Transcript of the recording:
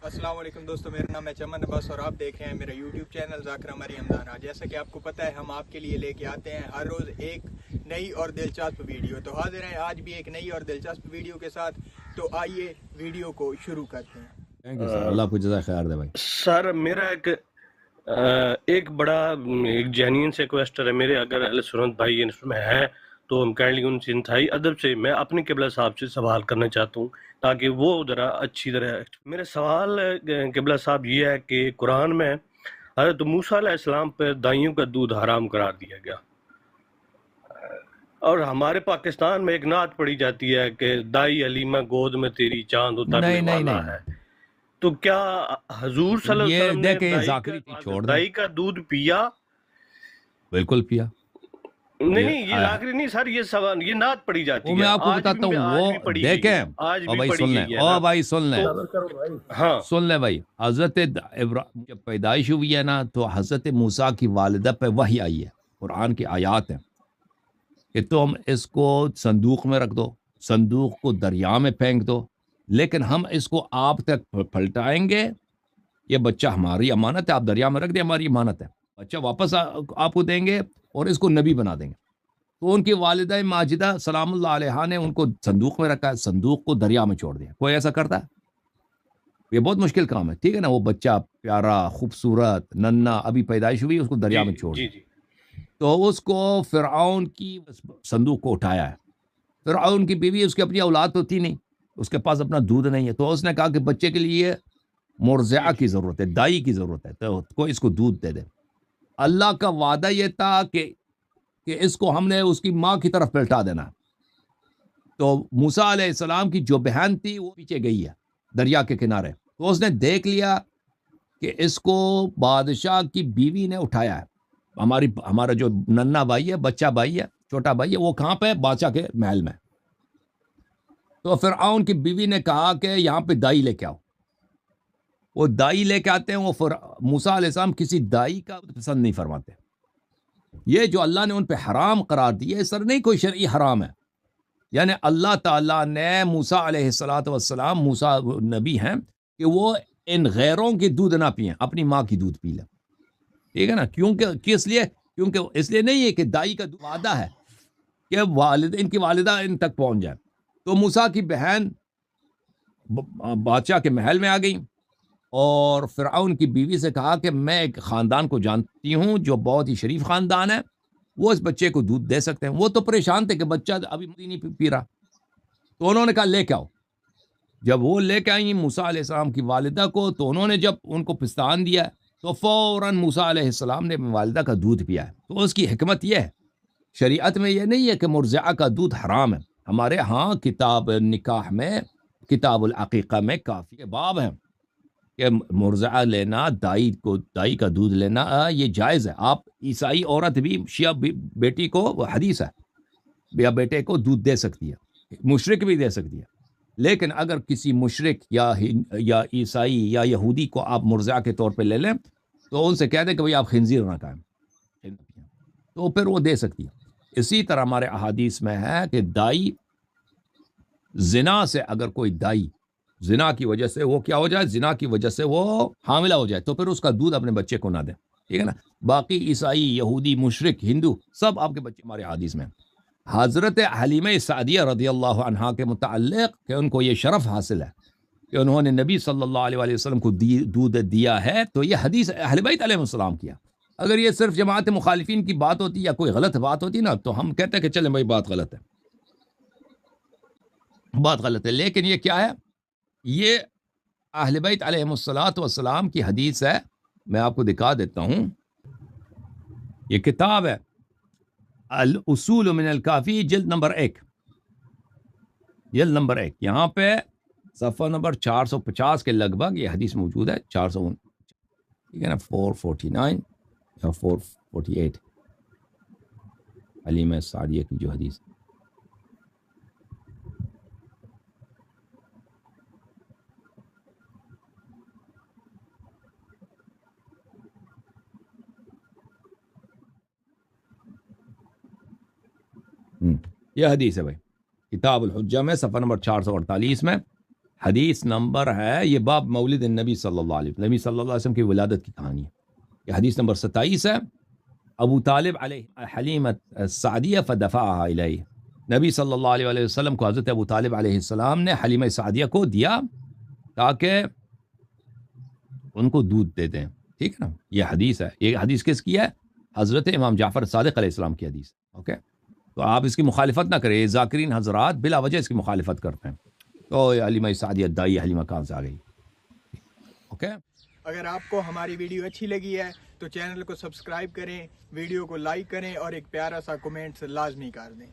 अस्सलाम वालेकुम दोस्तों, मेरा नाम है चमन अब्बास और आप देख रहे हैं मेरा यूट्यूब चैनल ज़ाकिर हमारी हमदाना। जैसा कि आपको पता है, हम आपके लिए लेके आते हैं हर रोज़ एक नई और दिलचस्प वीडियो। तो हाजिर हैं आज भी एक नई और दिलचस्प वीडियो के साथ। तो आइए वीडियो को शुरू करते हैं। थैंक यू सर, अल्लाह आपको जज़ा खैर दे भाई। सर मेरा एक बड़ा एक जेन्युइन से क्वेश्चन है मेरे, अगर अहले सुन्नत भाई इसमें है तो हम काइंडली उनसे इंतहाई अदब से मैं अपने क़िबला साहब से सवाल करना चाहता हूँ ताकि वो ज़रा अच्छी तरह। मेरा सवाल क़िबला साहब ये है कि कुरान में हज़रत मूसा अलैहिस्सलाम पर दाइयों का दूध हराम करार दिया गया, और हमारे पाकिस्तान में एक नात पढ़ी जाती है कि दाई अलीमा गोद में तेरी चांद उतरने वाला है। तो क्या हजूर सल्लल्लाहु अलैहि वसल्लम ने देखें ज़ाकिरी छोड़ दें, दाई का दूध पिया? बिल्कुल पिया। नहीं, ये लाकरी नहीं सर, ये सवाल, ये नात पढ़ी जाती है। मैं आपको बताता हूँ, वो देखें। आज ओ भी भाई पढ़ी सुन गई लें, है ओ भाई सुन लें, हाँ सुन लें भाई। हजरत इब्राहिम जब पैदाइश हुई है ना, तो हजरत मूसा की वालिदा पे वही आई है, कुरान की आयत है कि तुम इसको संदूक में रख दो, संदूक को दरिया में फेंक दो, लेकिन हम इसको आप तक पलटाएंगे। ये बच्चा हमारी अमानत है, आप दरिया में रख दे, हमारी अमानत है। बच्चा वापस आपको देंगे और इसको नबी बना देंगे। तो उनकी वालिदा माजिदा सलामुल्लाह अलैहा ने उनको संदूक में रखा है, संदूक को दरिया में छोड़ दिया। कोई ऐसा करता है? ये बहुत मुश्किल काम है, ठीक है ना। वो बच्चा प्यारा, खूबसूरत, नन्ना, अभी पैदाइश हुई, उसको दरिया में छोड़ दिया। तो उसको फिरऔन की संदूक को उठाया है। फिरऔन की बीवी, उसकी अपनी औलाद तो थी नहीं, उसके पास अपना दूध नहीं है, तो उसने कहा कि बच्चे के लिए मुर्ज़िया की ज़रूरत है, दाई की ज़रूरत है, तो कोई इसको दूध दे दे। अल्लाह का वादा ये था कि इसको हमने उसकी माँ की तरफ पलटा देना। तो मूसा अलैहिस्सलाम की जो बहन थी वो पीछे गई है दरिया के किनारे, तो उसने देख लिया कि इसको बादशाह की बीवी ने उठाया है। हमारा जो नन्ना भाई है, बच्चा भाई है, छोटा भाई है, वो कहाँ पे? बादशाह के महल में। तो फिरऔन की बीवी ने कहा कि यहाँ पे दाई लेके आओ। वो दाई लेके आते हैं। वो फिर मूसा अलैहिस्सलाम किसी दाई का पसंद नहीं फरमाते। ये जो अल्लाह ने उन पे हराम करार दिया, सर नहीं कोई शरई हराम है, यानी अल्लाह ताला ने मूसा अलैहिस्सलातु वस्सलाम, मूसा नबी हैं, कि वो इन गैरों के दूध ना पिए, अपनी माँ की दूध पी लें, ठीक है ना। क्योंकि इसलिए, क्योंकि इसलिए नहीं है कि दाई का वादा है कि वालिद, इनकी वालिदा इन तक पहुंच जाए। तो मूसा की बहन बादशाह के महल में आ गई और फिरऔन की बीवी से कहा कि मैं एक ख़ानदान को जानती हूँ जो बहुत ही शरीफ ख़ानदान है, वो इस बच्चे को दूध दे सकते हैं। वो तो परेशान थे कि बच्चा अभी नहीं पी रहा, तो उन्होंने कहा लेके आओ। जब वो लेके आई मूसा अलैहिस्सलाम की वालिदा को, तो उन्होंने जब उनको पिस्तान दिया तो फ़ौरन मूसा अलैहिस्सलाम ने वालिदा का दूध पिया है। तो उसकी हिकमत यह है, शरीयत में यह नहीं है कि मुर्ज़िया का दूध हराम है। हमारे यहाँ किताब निकाह में, किताबुल अक़ीक़ा में काफ़ी बाब हैं कि मुर्ज़ा लेना, दाई का दूध लेना ये जायज़ है। आप ईसाई औरत भी, शिया बेटी को, हदीस है, या बेटे को दूध दे सकती है, मुशरिक भी दे सकती है। लेकिन अगर किसी मुशरिक या ईसाई या यहूदी को आप मुर्ज़ा के तौर पे ले लें, तो उनसे कह दें कि भाई आप खिंजीर ना खाएं, तो फिर वो दे सकती है। इसी तरह हमारे अहादीस में है कि दाई, जिना से अगर कोई दाई जिना की वजह से वो क्या हो जाए, जिना की वजह से वो हामिला हो जाए, तो फिर उसका दूध अपने बच्चे को ना दे, ठीक है ना। बाकी ईसाई, यहूदी, मुशरिक, हिंदू, सब आपके बच्चे हमारे हदीस में। हज़रत हलीमा सादिया रज़ियल्लाहु अन्हा के मुताल्लिक़ कि उनको ये शरफ़ हासिल है कि उन्होंने नबी सल्लल्लाहु अलैहि वसल्लम को दूध दिया है, तो ये हदीस अहले बैत अलैहिस्सलाम किया। अगर ये सिर्फ जमात मुखालिफिन की बात होती या कोई गलत बात होती ना, तो हम कहते कि चलें भाई बात गलत है, बात गलत है। लेकिन ये क्या है, ये अहले बैत अलैहिस्सलातु वस्सलाम की हदीस है। मैं आपको दिखा देता हूँ, ये किताब है अल उसूल मिन अल काफ़ी, जिल्द नंबर 1, यहाँ पे सफ़ा नंबर 450 के लगभग ये हदीस मौजूद है। 400, ठीक है ना, 449 या 448 हलीमा सादिया की जो हदीस। यह हदीस है भाई, किताबुल हुज्जा में सफ़ा नंबर 448 में حدیث نمبر ہے، یہ باب مولد النبی صلی اللہ علیہ وسلم، نبی صلی اللہ علیہ وسلم کی ولادت کی کہانی ہے، یہ حدیث نمبر 27 ہے۔ ابو طالب علیہ حلیمت السعدیہ فدفعها الیہ، نبی صلی اللہ علیہ وسلم کو حضرت ابو طالب علیہ السلام نے حلیمہ سعدیہ کو دیا تاکہ ان کو دودھ دے دیں، ٹھیک ہے نا۔ یہ حدیث ہے، یہ حدیث کس کی ہے؟ حضرت امام جعفر صادق علیہ السلام کی حدیث، اوکے۔ تو آپ اس کی مخالفت نہ کریں، یہ ذاکرین حضرات بلا وجہ اس کی مخالفت کرتے ہیں، تو یہ حلیمہ سعدیہ دائی حلیمہ کہاں سے آ گئی، اوکے۔ اگر آپ کو ہماری ویڈیو اچھی لگی ہے تو چینل کو سبسکرائب کریں، ویڈیو کو لائک کریں اور ایک پیارا سا کمنٹ لازمی کر دیں۔